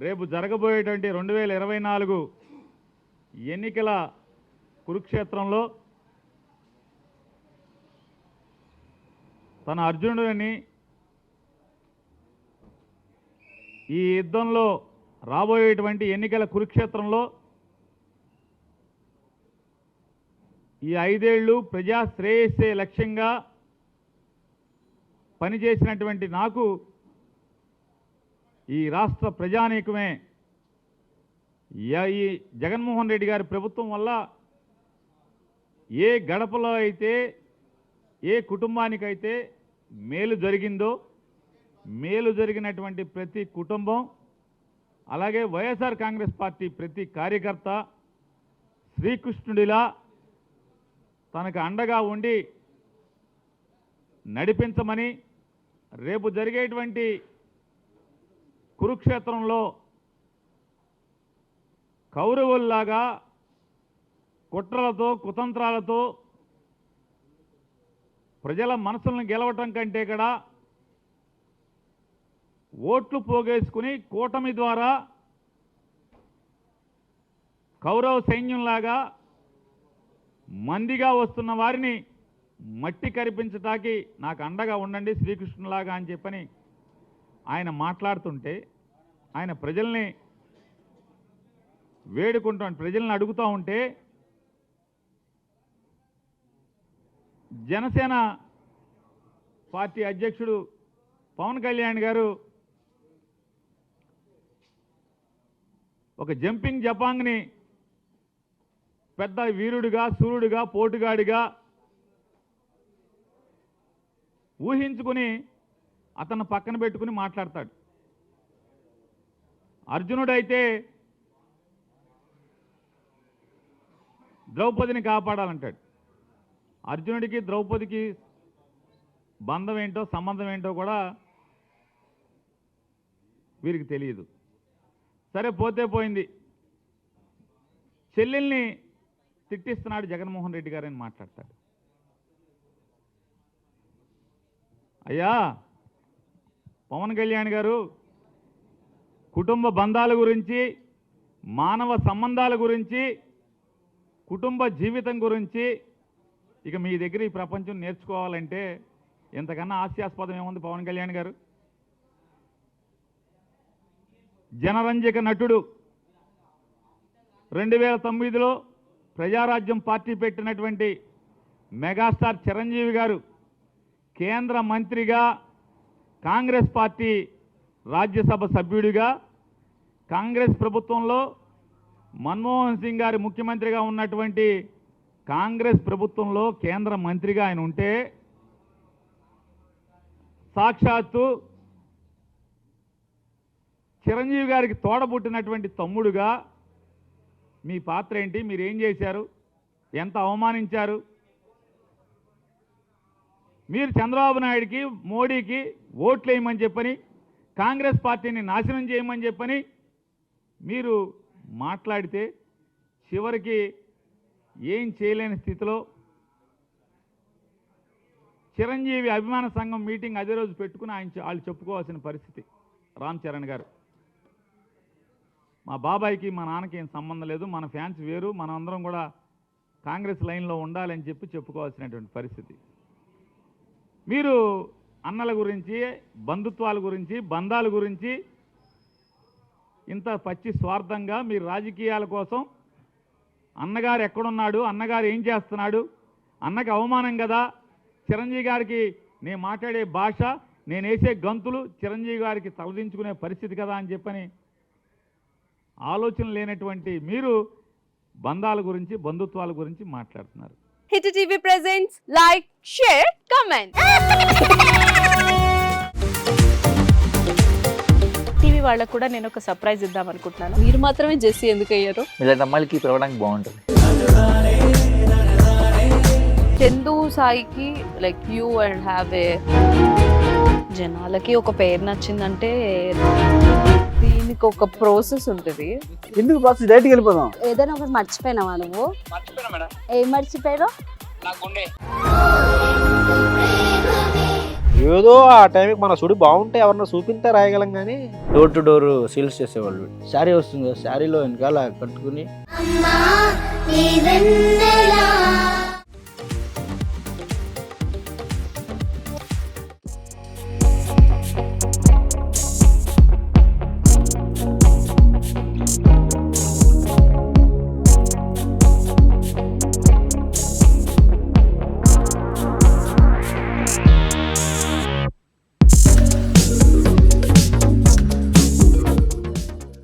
రేపు జరగబోయేటువంటి 2024 ఎన్నికల కురుక్షేత్రంలో తన అర్జునుడిని ఈ యుద్ధంలో రాబోయేటువంటి ఎన్నికల కురుక్షేత్రంలో ఈ 5 ఏళ్ళు ప్రజా శ్రేయస్సే లక్ష్యంగా పనిచేసినటువంటి నాకు ఈ రాష్ట్ర ప్రజానీకమే ఈ జగన్మోహన్ రెడ్డి గారి ప్రభుత్వం వల్ల ఏ గడపలో అయితే ఏ కుటుంబానికైతే మేలు జరిగిందో మేలు జరిగినటువంటి ప్రతి కుటుంబం అలాగే వైఎస్ఆర్ కాంగ్రెస్ పార్టీ ప్రతి కార్యకర్త శ్రీకృష్ణుడిలా తనకు అండగా ఉండి నడిపించమని రేపు జరిగేటువంటి కురుక్షేత్రంలో కౌరవుల్లాగా కుట్రలతో కుతంత్రాలతో ప్రజల మనసులను గెలవటం కంటే కూడా ఓట్లు పోగేసుకుని కూటమి ద్వారా కౌరవ సైన్యంలాగా మందిగా వస్తున్న వారిని మట్టి కరిపించటానికి నాకు అండగా ఉండండి శ్రీకృష్ణులాగా అని చెప్పని ఆయన మాట్లాడుతుంటే ఆయన ప్రజల్ని ప్రజల్ని అడుగుతూ ఉంటే జనసేన పార్టీ అధ్యక్షుడు పవన్ కళ్యాణ్ గారు ఒక జంపింగ్ జపాంగ్ని పెద్ద వీరుడిగా సూర్యుడిగా పోటుగాడిగా ఊహించుకుని అతను పక్కన పెట్టుకుని మాట్లాడతాడు. అర్జునుడైతే ద్రౌపదిని కాపాడాలంటాడు. అర్జునుడికి ద్రౌపదికి బంధం ఏంటో సంబంధం ఏంటో కూడా వీరికి తెలియదు. సరే పోతే పోయింది. చెల్లెల్ని తిట్టిస్తున్నాడు జగన్మోహన్ రెడ్డి గారు అని మాట్లాడతాడు. అయ్యా పవన్ కళ్యాణ్ గారు కుటుంబ బంధాల గురించి మానవ సంబంధాల గురించి కుటుంబ జీవితం గురించి ఇక మీ దగ్గర ఈ ప్రపంచం నేర్చుకోవాలంటే ఇంతకన్నా హాస్యాస్పదం ఏముంది? పవన్ కళ్యాణ్ గారు జనరంజక నటుడు. 2009లో ప్రజారాజ్యం పార్టీ పెట్టినటువంటి మెగాస్టార్ చిరంజీవి గారు కేంద్ర మంత్రిగా కాంగ్రెస్ పార్టీ రాజ్యసభ సభ్యుడిగా కాంగ్రెస్ ప్రభుత్వంలో మన్మోహన్ సింగ్ గారి ముఖ్యమంత్రిగా ఉన్నటువంటి కాంగ్రెస్ ప్రభుత్వంలో కేంద్ర మంత్రిగా ఆయన ఉంటే సాక్షాత్తు చిరంజీవి గారికి తోడబుట్టినటువంటి తమ్ముడుగా మీ పాత్ర ఏంటి? మీరేం చేశారు? ఎంత అవమానించారు? మీరు చంద్రబాబు నాయుడికి మోడీకి ఓట్లు వేయమని చెప్పని కాంగ్రెస్ పార్టీని నాశనం చేయమని చెప్పని మీరు మాట్లాడితే చివరికి ఏం చేయలేని స్థితిలో చిరంజీవి అభిమాన సంఘం మీటింగ్ అదే రోజు పెట్టుకుని వాళ్ళు చెప్పుకోవాల్సిన పరిస్థితి. రామ్ చరణ్ గారు, మా బాబాయ్కి మా నాన్నకి ఏం సంబంధం లేదు, మన ఫ్యాన్స్ వేరు, మనం అందరం కూడా కాంగ్రెస్ లైన్లో ఉండాలని చెప్పుకోవాల్సినటువంటి పరిస్థితి. మీరు అన్నల గురించి బంధుత్వాల గురించి బంధాల గురించి ఇంత పచ్చి స్వార్థంగా మీరు రాజకీయాల కోసం అన్నగారు ఎక్కడున్నాడు, అన్నగారు ఏం చేస్తున్నాడు, అన్నకి అవమానం కదా, చిరంజీవి గారికి నేను మాట్లాడే భాష నేను వేసే గంతులు చిరంజీవి గారికి తలదించుకునే పరిస్థితి కదా అని చెప్పని ఆలోచన లేనటువంటి మీరు బంధాల గురించి బంధుత్వాల గురించి మాట్లాడుతున్నారు. Hit TV presents like share comment. TV వాళ్ళకు కూడా నేను ఒక సర్ప్రైజ్ ఇద్దాం అనుకుంటున్నాను. మీరు మాత్రమే జెస్సీ ఎందుకు అయ్యారు? ఇలాంటి అమ్మాయిలకి పిలవడానికి బాగుంటుంది. చందు సాయికి like you and have a జనాలకి ఒక పేరు నచ్చిందంటే దీనికి ఒక ప్రాసెస్ ఉంటుంది. ఎందుకు ప్రాసెస్? డైరెక్ట్‌గా వెళ్ళిపోదాం. ఏదైనా ఒకటి మర్చిపోయినావా నువ్వు? మర్చిపోయినా మేడం. ఏం మర్చిపోయావు? నా గుండె. ఏదో ఆ టైంకి మన సుడి బాగుంటే ఎవరన్నా చూపిస్తే రాయగలం కానీ డోర్ టు డోర్ సేల్స్ చేసేవాళ్ళు. శారీ వస్తుంది కదా, శారీలో వెనకాల కట్టుకుని అమ్మా నీ వెన్నెల